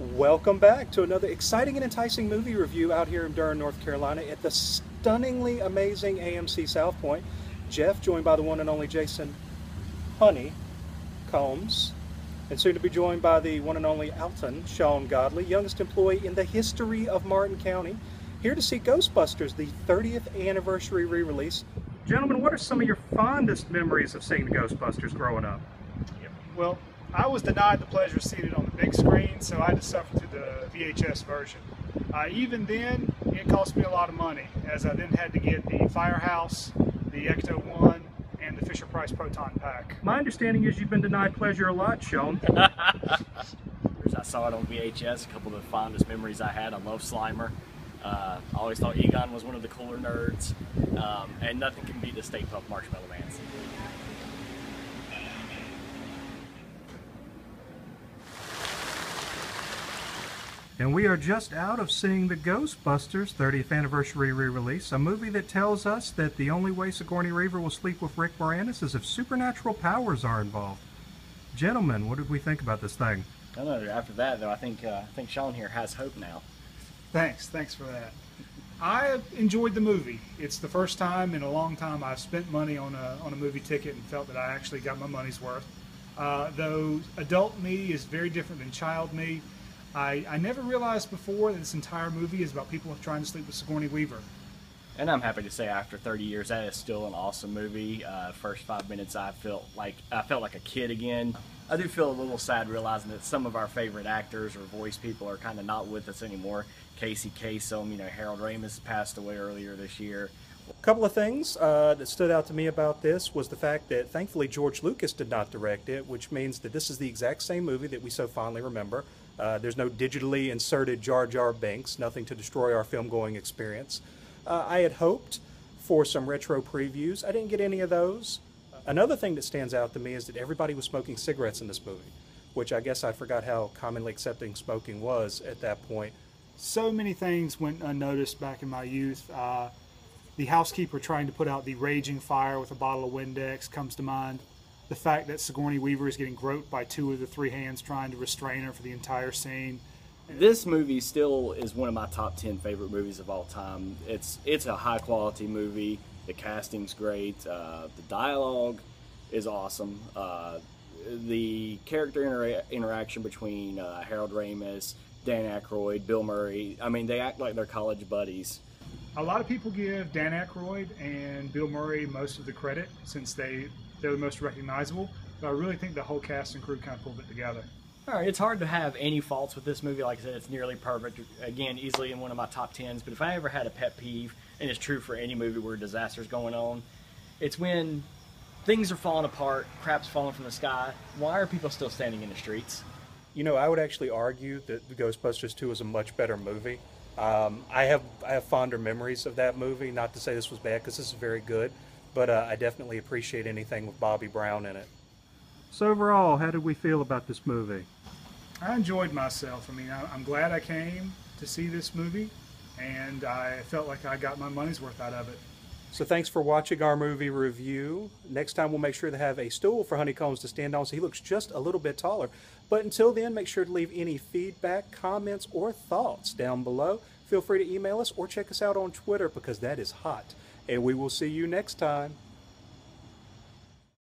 Welcome back to another exciting and enticing movie review out here in Durham, North Carolina at the stunningly amazing AMC Southpoint. Jeff, joined by the one and only Jason Honey Combs, and soon to be joined by the one and only Alton Sean Godley, youngest employee in the history of Martin County, here to see Ghostbusters, the 30th anniversary re-release. Gentlemen, what are some of your fondest memories of seeing the Ghostbusters growing up? Well, I was denied the pleasure of seeing it on the big screen, so I had to suffer through the VHS version. Even then, it cost me a lot of money, as I then had to get the Firehouse, the Ecto 1, and the Fisher-Price Proton Pack. My understanding is you've been denied pleasure a lot, Sean. I saw it on VHS, a couple of the fondest memories I had. I love Slimer. I always thought Egon was one of the cooler nerds, and nothing can beat the Stay Puft Marshmallow Man. And we are just out of seeing the Ghostbusters 30th anniversary re-release, a movie that tells us that the only way Sigourney Weaver will sleep with Rick Moranis is if supernatural powers are involved. Gentlemen, what did we think about this thing? I don't know. After that, though, I think Sean here has hope now. Thanks for that. I enjoyed the movie. It's the first time in a long time I've spent money on a movie ticket and felt that I actually got my money's worth. Though adult me is very different than child me. I never realized before that this entire movie is about people trying to sleep with Sigourney Weaver. And I'm happy to say after 30 years, that is still an awesome movie. First 5 minutes, I felt like a kid again. I do feel a little sad realizing that some of our favorite actors or voice people are kind of not with us anymore. Casey Kasem, Harold Ramis passed away earlier this year. A couple of things that stood out to me about this was the fact that thankfully George Lucas did not direct it, which means that this is the exact same movie that we so fondly remember. There's no digitally inserted Jar Jar Binks, nothing to destroy our film-going experience. I had hoped for some retro previews. I didn't get any of those. Another thing that stands out to me is that everybody was smoking cigarettes in this movie, which I guess I forgot how commonly accepting smoking was at that point. So many things went unnoticed back in my youth. The housekeeper trying to put out the raging fire with a bottle of Windex comes to mind. The fact that Sigourney Weaver is getting groped by 2 of the 3 hands trying to restrain her for the entire scene. This movie still is one of my top 10 favorite movies of all time. It's a high quality movie. The casting's great. The dialogue is awesome. The character interaction between Harold Ramis, Dan Aykroyd, Bill Murray, they act like they're college buddies. A lot of people give Dan Aykroyd and Bill Murray most of the credit since they're the most recognizable, but I really think the whole cast and crew kind of pulled it together. All right, it's hard to have any faults with this movie. Like I said, it's nearly perfect. Again, easily in one of my top 10s, but if I ever had a pet peeve, and it's true for any movie where a disaster's going on, it's when things are falling apart, crap's falling from the sky. Why are people still standing in the streets? I would actually argue that the Ghostbusters 2 is a much better movie. I have fonder memories of that movie. Not to say this was bad, because this is very good, but I definitely appreciate anything with Bobby Brown in it. So overall, how did we feel about this movie? I enjoyed myself. I'm glad I came to see this movie, and I felt like I got my money's worth out of it. So thanks for watching our movie review. Next time we'll make sure to have a stool for Honeycombs to stand on so he looks just a little bit taller. But until then, make sure to leave any feedback, comments, or thoughts down below. Feel free to email us or check us out on Twitter because that is hot. And we will see you next time.